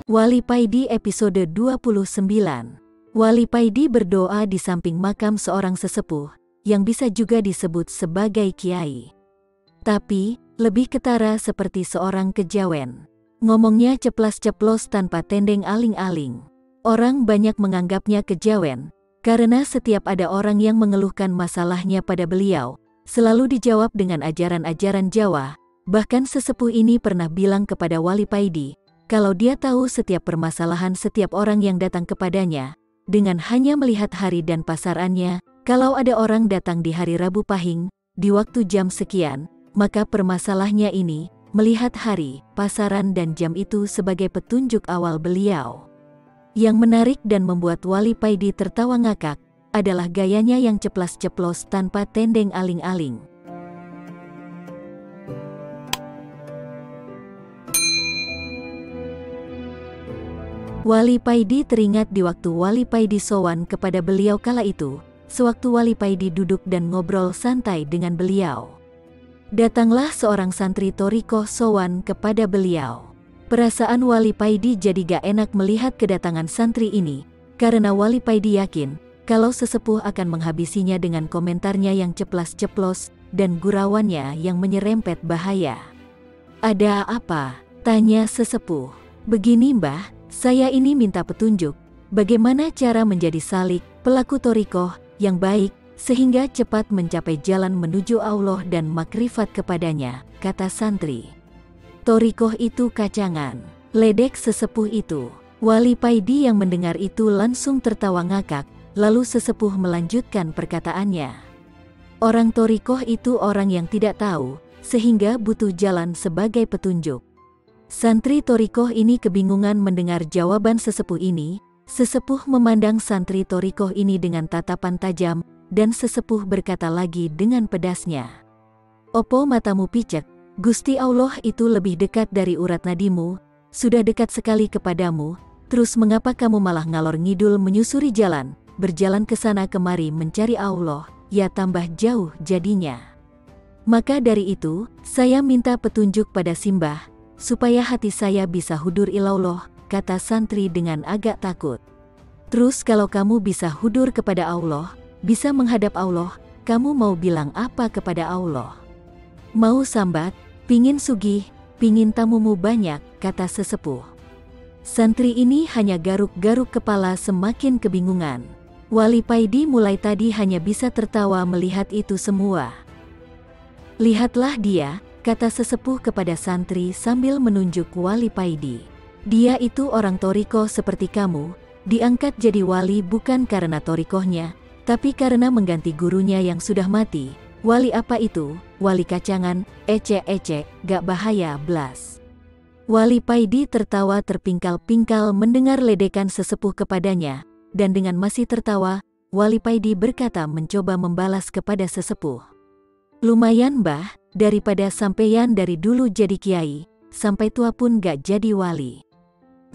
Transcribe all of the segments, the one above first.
Wali Paidi episode 29. Wali Paidi berdoa di samping makam seorang sesepuh, yang bisa juga disebut sebagai kiai. Tapi, lebih ketara seperti seorang kejawen. Ngomongnya ceplas-ceplos tanpa tendeng aling-aling. Orang banyak menganggapnya kejawen, karena setiap ada orang yang mengeluhkan masalahnya pada beliau, selalu dijawab dengan ajaran-ajaran Jawa. Bahkan sesepuh ini pernah bilang kepada Wali Paidi, kalau dia tahu setiap permasalahan setiap orang yang datang kepadanya, dengan hanya melihat hari dan pasarannya, kalau ada orang datang di hari Rabu Pahing, di waktu jam sekian, maka permasalahannya ini, melihat hari, pasaran dan jam itu sebagai petunjuk awal beliau. Yang menarik dan membuat Wali Paidi tertawa ngakak, adalah gayanya yang ceplas-ceplos tanpa tendeng aling-aling. Wali Paidi teringat di waktu Wali Paidi sowan kepada beliau kala itu, sewaktu Wali Paidi duduk dan ngobrol santai dengan beliau. Datanglah seorang santri Torikoh sowan kepada beliau. Perasaan Wali Paidi jadi gak enak melihat kedatangan santri ini, karena Wali Paidi yakin, kalau sesepuh akan menghabisinya dengan komentarnya yang ceplas-ceplos, dan gurauannya yang menyerempet bahaya. "Ada apa?" tanya sesepuh. "Begini mbah, saya ini minta petunjuk, bagaimana cara menjadi salik, pelaku torikoh, yang baik, sehingga cepat mencapai jalan menuju Allah dan makrifat kepadanya," kata santri. "Torikoh itu kacangan," ledek sesepuh itu. Wali Paidi yang mendengar itu langsung tertawa ngakak, lalu sesepuh melanjutkan perkataannya. "Orang torikoh itu orang yang tidak tahu, sehingga butuh jalan sebagai petunjuk." Santri Torikoh ini kebingungan mendengar jawaban sesepuh ini. Sesepuh memandang santri Torikoh ini dengan tatapan tajam, dan sesepuh berkata lagi dengan pedasnya, "Opo matamu picek, Gusti Allah itu lebih dekat dari urat nadimu, sudah dekat sekali kepadamu, terus mengapa kamu malah ngalor ngidul menyusuri jalan, berjalan ke sana kemari mencari Allah, ya tambah jauh jadinya. Maka dari itu, saya minta petunjuk pada Simbah, supaya hati saya bisa hudur ilallah," kata santri dengan agak takut. "Terus kalau kamu bisa hudur kepada Allah, bisa menghadap Allah, kamu mau bilang apa kepada Allah? Mau sambat, pingin sugih, pingin tamumu banyak," kata sesepuh. Santri ini hanya garuk-garuk kepala semakin kebingungan. Wali Paidi mulai tadi hanya bisa tertawa melihat itu semua. "Lihatlah dia," kata sesepuh kepada santri sambil menunjuk Wali Paidi. "Dia itu orang torikoh seperti kamu, diangkat jadi wali bukan karena torikohnya, tapi karena mengganti gurunya yang sudah mati. Wali apa itu? Wali kacangan, ece-ece, gak bahaya blas." Wali Paidi tertawa terpingkal-pingkal mendengar ledekan sesepuh kepadanya, dan dengan masih tertawa, Wali Paidi berkata mencoba membalas kepada sesepuh. "Lumayan mbah, daripada sampeyan dari dulu jadi kiai, sampai tua pun gak jadi wali."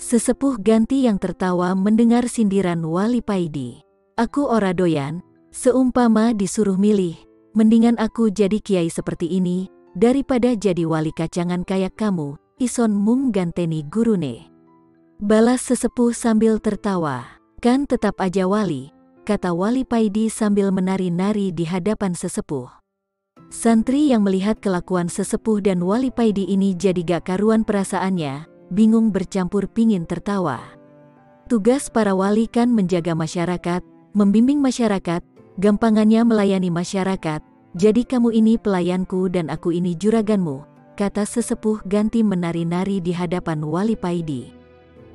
Sesepuh ganti yang tertawa mendengar sindiran Wali Paidi. "Aku ora doyan, seumpama disuruh milih, mendingan aku jadi kiai seperti ini, daripada jadi wali kacangan kayak kamu, ison mung ganteni gurune," balas sesepuh sambil tertawa. "Kan tetap aja wali," kata Wali Paidi sambil menari-nari di hadapan sesepuh. Santri yang melihat kelakuan sesepuh dan Wali Paidi ini jadi gak karuan perasaannya, bingung bercampur pingin tertawa. Tugas para wali kan menjaga masyarakat, membimbing masyarakat, gampangannya melayani masyarakat, jadi kamu ini pelayanku dan aku ini juraganmu, kata sesepuh ganti menari-nari di hadapan Wali Paidi.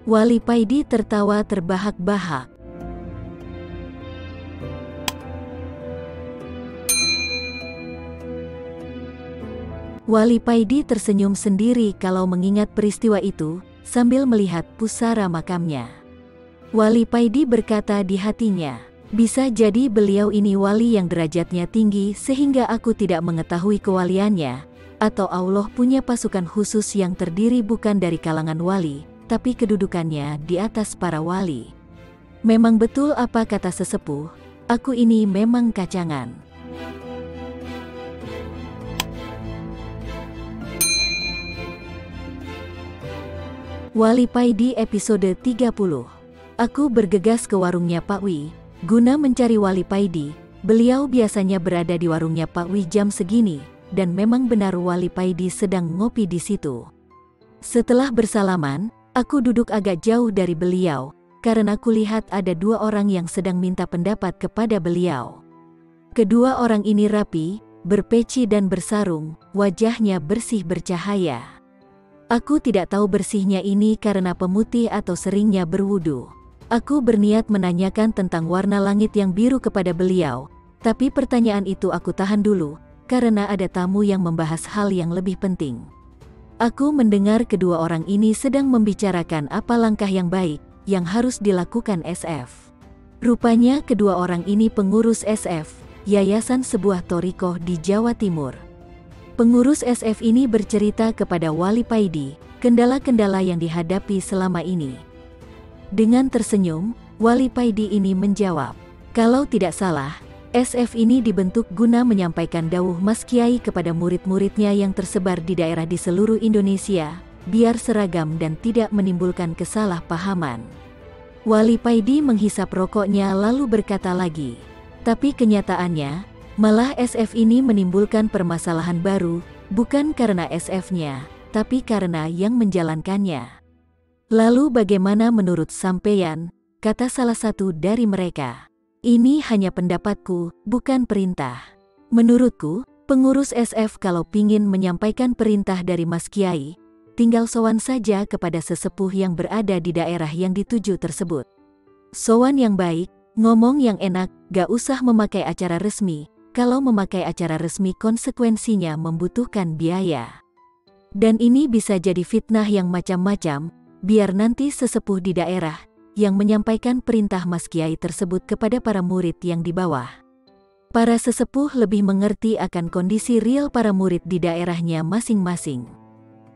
Wali Paidi tertawa terbahak-bahak. Wali Paidi tersenyum sendiri kalau mengingat peristiwa itu, sambil melihat pusara makamnya. Wali Paidi berkata di hatinya, "Bisa jadi beliau ini wali yang derajatnya tinggi sehingga aku tidak mengetahui kewaliannya, atau Allah punya pasukan khusus yang terdiri bukan dari kalangan wali, tapi kedudukannya di atas para wali. Memang betul apa kata sesepuh, aku ini memang kacangan." Wali Paidi episode 30. Aku bergegas ke warungnya Pak Wi, guna mencari Wali Paidi. Beliau biasanya berada di warungnya Pak Wi jam segini, dan memang benar Wali Paidi sedang ngopi di situ. Setelah bersalaman, aku duduk agak jauh dari beliau, karena aku lihat ada dua orang yang sedang minta pendapat kepada beliau. Kedua orang ini rapi, berpeci dan bersarung, wajahnya bersih bercahaya. Aku tidak tahu bersihnya ini karena pemutih atau seringnya berwudu. Aku berniat menanyakan tentang warna langit yang biru kepada beliau, tapi pertanyaan itu aku tahan dulu, karena ada tamu yang membahas hal yang lebih penting. Aku mendengar kedua orang ini sedang membicarakan apa langkah yang baik, yang harus dilakukan SF. Rupanya kedua orang ini pengurus SF, yayasan sebuah thorikoh di Jawa Timur. Pengurus SF ini bercerita kepada Wali Paidi, kendala-kendala yang dihadapi selama ini. Dengan tersenyum, Wali Paidi ini menjawab, kalau tidak salah, SF ini dibentuk guna menyampaikan dawuh Mas Kiai kepada murid-muridnya yang tersebar di daerah di seluruh Indonesia, biar seragam dan tidak menimbulkan kesalahpahaman. Wali Paidi menghisap rokoknya lalu berkata lagi, tapi kenyataannya, malah SF ini menimbulkan permasalahan baru, bukan karena SF-nya, tapi karena yang menjalankannya. Lalu bagaimana menurut sampeyan, kata salah satu dari mereka. Ini hanya pendapatku, bukan perintah. Menurutku, pengurus SF kalau pingin menyampaikan perintah dari Mas Kiai, tinggal sowan saja kepada sesepuh yang berada di daerah yang dituju tersebut. Sowan yang baik, ngomong yang enak, gak usah memakai acara resmi. Kalau memakai acara resmi konsekuensinya membutuhkan biaya. Dan ini bisa jadi fitnah yang macam-macam, biar nanti sesepuh di daerah yang menyampaikan perintah Mas Kiai tersebut kepada para murid yang di bawah. Para sesepuh lebih mengerti akan kondisi real para murid di daerahnya masing-masing.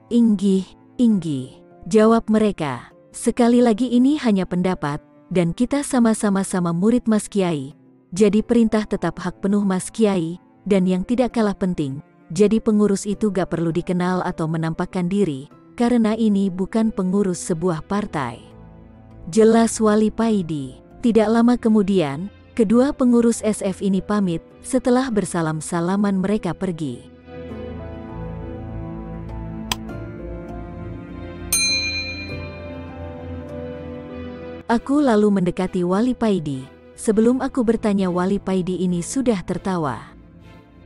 Inggih, jawab mereka. Sekali lagi ini hanya pendapat, dan kita sama-sama murid Mas Kiai. Jadi perintah tetap hak penuh Mas Kiai, dan yang tidak kalah penting, jadi pengurus itu gak perlu dikenal atau menampakkan diri, karena ini bukan pengurus sebuah partai. Jelas Wali Paidi. Tidak lama kemudian, kedua pengurus SF ini pamit, setelah bersalam-salaman mereka pergi. Aku lalu mendekati Wali Paidi. Sebelum aku bertanya Wali Paidi ini sudah tertawa.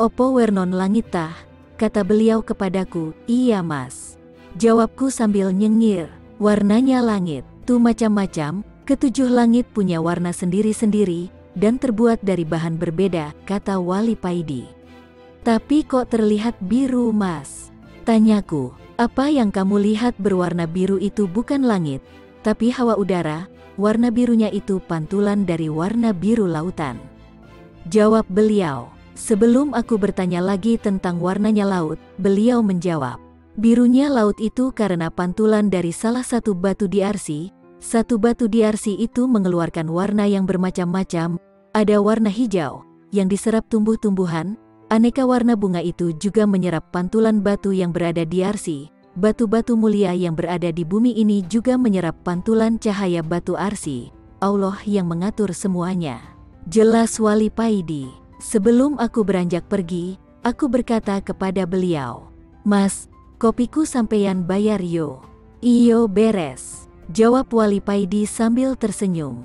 Opo wernon langit tah? Kata beliau kepadaku, iya mas. Jawabku sambil nyengir, warnanya langit, tuh macam-macam, ketujuh langit punya warna sendiri-sendiri, dan terbuat dari bahan berbeda, kata Wali Paidi. Tapi kok terlihat biru mas? Tanyaku, apa yang kamu lihat berwarna biru itu bukan langit, tapi hawa udara, warna birunya itu pantulan dari warna biru lautan. Jawab beliau. Sebelum aku bertanya lagi tentang warnanya laut, beliau menjawab, birunya laut itu karena pantulan dari salah satu batu di arsi. Satu batu di arsi itu mengeluarkan warna yang bermacam-macam, ada warna hijau, yang diserap tumbuh-tumbuhan, aneka warna bunga itu juga menyerap pantulan batu yang berada di arsi. Batu-batu mulia yang berada di bumi ini juga menyerap pantulan cahaya batu arsi. Allah yang mengatur semuanya. Jelas Wali Paidi. Sebelum aku beranjak pergi, aku berkata kepada beliau, Mas, kopiku sampeyan bayar yo. Iyo beres, jawab Wali Paidi sambil tersenyum.